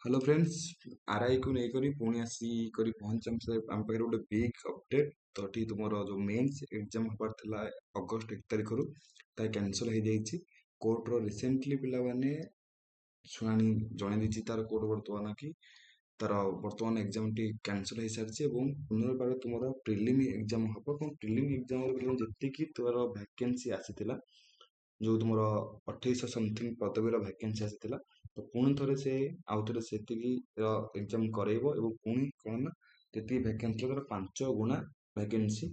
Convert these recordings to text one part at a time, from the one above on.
Hello friends. RI को लेकर पुणी आसिक पहुंच आम पाखे गोटे बिग अपडेट। तो ये तुम जो मेन्स एग्जाम हबार था अगस्ट 1 तारिख रु कैनसल हो जाइए। कोर्टर रिसेंटली पिला माने शुणाणी जन दी तार कोर्ट बर्तमान कि तार बर्तमान एग्जाम टी कैनसल हो सारी पुनर्बार तुम प्रिलिम एग्जाम हम प्रिलिम एग्जाम जी तुम वैकेंसी आसी जो तुम 2800 समथिंग पदवीर वैकेंसी आसाला। तो पुणी थे से आउ थे से एग्जाम करेब पुणी कौन ना जी वैकेंसी 5 गुणा वैकेंसी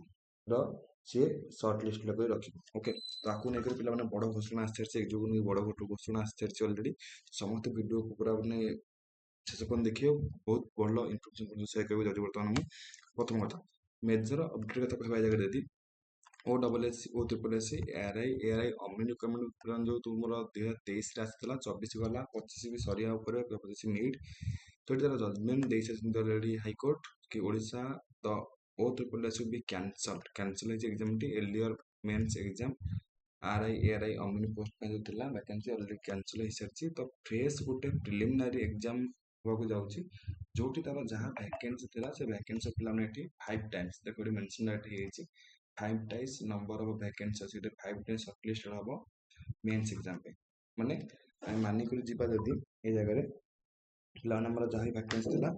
सी सर्ट लिस्ट लगे रखी। ओके, तो आपको लेकर पिला बड़ घोषणा आसी जो बड़ घोषणा आसी अलरेडी समस्त वीडियो को पूरा मैंने शेष पर्यटन देखिए बहुत भल इनफर्मेशन सेयार करेंगे। जदि बर्तमान मुझे प्रथम कथा मेजर अपडेट कथा कहवा जगह यदि O double S O triple S ARI immune requirement जो तुम 2023 आसाला 24 गला 25 भी सरिया 25 नीट। तो ये जजमेंट दे सारी अलरेडी हाईकोर्ट कि Odisha the O triple S भी कैंसल एग्जाम टी एलियर मेंस एग्जाम आरआई एआरआई अम्यून पोस्ट जो था वैकेंसी अलरेडी कैंसल हो सारी। तो फ्रेश गोटे प्रिलिमिनारी एग्जाम होगा जाऊँगी जो तार जहाँ वैकेंसी था से वैकेंसी पे 5 टाइम्स देखो mention 5 times number of vacancy अच्छी 5 टाइम्स सर्टलिस्ट हम मेन्स एग्जाम पे माने मानिक जीवा जदि ये जगह पे जहाँ वैकेंसी था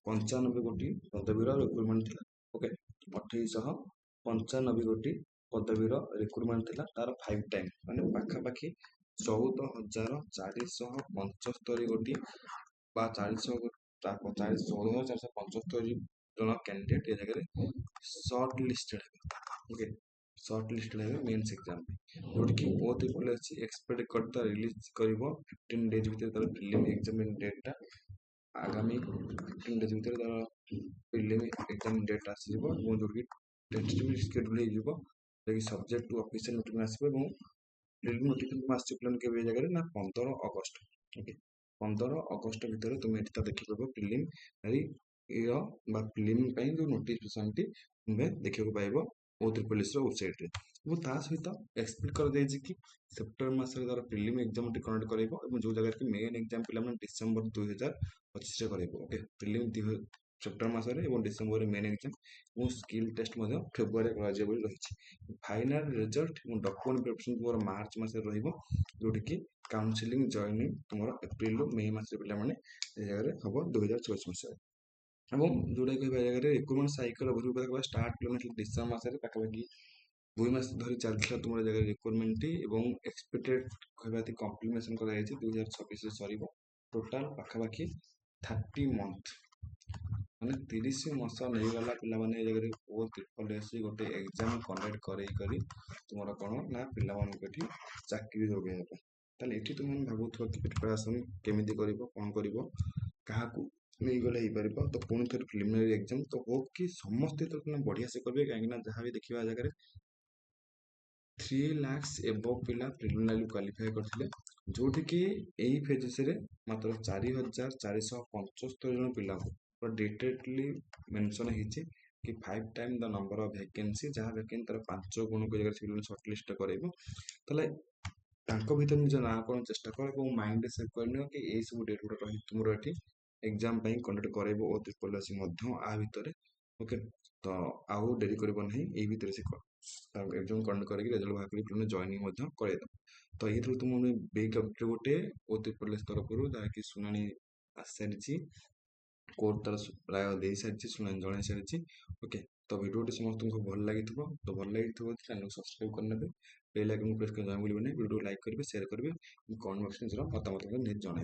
2895 गोटी पदवीर रिक्रुटमेंट था। ओके, 2895 गोटी पदवीर रिक्रुटमेंट था तार 5 टाइम माने पाखापाखि 14,475 गोटी 14,475 जन कैंडिडेट ये जगह सर्ट लिस्टेड है। ओके, सर्ट लिस्टेड है मेन्स एग्जाम जोटि कि बहुत ही भले अच्छी एक्सपेक्ट करता रिलीज कर 15 डेज भीतर तार प्रिलिम एग्जाम डेटा आगामी 15 डेज भीतर तार प्रिलिम एग्जाम डेट आसो जो कि टेंटेटिव शेड्यूल हो सब्जेक्ट टू ऑफिशियल नोटिफिकेशन आसो। प्रिलिम नोटिफिकेशन आसोन के जगह ना 15 अगस्त। ओके, 15 अगस्त भीतर तुम ये देखी पाब प्रिलिमिनारी प्रिलिम जो नोटिफिकेशन टी तुम्हें देखा पाइब ओ ट्रिपल एस वेबसाइट रे। सहित एक्सपेक्ट कर कि सेप्टेम्बर मास तार प्रिलिम एग्जाम टी कंडक्ट कर जो जगह कि मेन एग्जाम पे डिसेम्बर 2025 कर। ओके, प्रिलिम सेप्टेम्बर मास December main exam skill test February रही। फाइनाल रिजल्ट डॉक्यूमेंट प्रिपरेशन तुम मार्च मास जोटि कि काउनसिलिंग जॉइनिंग तुम एप्रिल मई मास पे जगह हम 2024 मसीह जोटा कह जगह रिक्रुटमेंट साइकेल स्टार्ट डिसेम्बर मसरे पाखापाखि 2 मास धरी चलता तुम जगह रिक्रुटमेंट एक्सपेक्टेड कहते कम्प्लीमेसन कर 2026 सर टोटाल पाखापाखि 30 मंथ माने 30 मास नहीं गला पे जगह ओ ट्रिपल एस गोटे एग्जाम कंडक्ट कर तुम कौन ना पे चाकरी जोगे ये तुम भावुथ कि प्रिपरेसन केमी कर कौन कर क्या नहीं गले हो पार। तो पुणी थे प्रिलिमिनारी एग्जाम तो हो कि समस्ते तो बढ़िया से करेंगे कहीं जहाँ भी देखा जगह 3 लाख एबव पिला प्रिलिमिनारी क्वालिफाई करते जोटि कि यही फेजेस मात्र 4475 जन पिला डिटेलली मेंशन होती कि 5 time the number of vacancy जहाँ वैकेंसी तार 5 गुण को जगह सर्ट लिस्ट करेंगे तो भर निज ना कौन चेष्टा कर माइंड सेट कर कि यही सब डेट गुड़ा रही तुम ये एग्जाम कंडक्ट करेब ओ ट्रिपल एस आ भितर। ओके, तो आउ डेरी कर यही भितर से एग्जाम कंडक्ट करके रिजल्ट बाहर कर जॉइनिंग कर। तो ये तुम बिग अपडेट गोटे ओ ट्रिपल एस तरफ जहाँकि शुणाणी आसी सारी कोर्ट तार राय दे सारी शुणाणी जन सारी। ओके, तो भिडियोटी समस्त को भल लगी तो भल लगी चैनल को सब्सक्राइब करने बेल आइकन प्रेस कर वीडियो लाइक करेंगे शेयर करेंगे कमेंट बॉक्स में मतामत जन।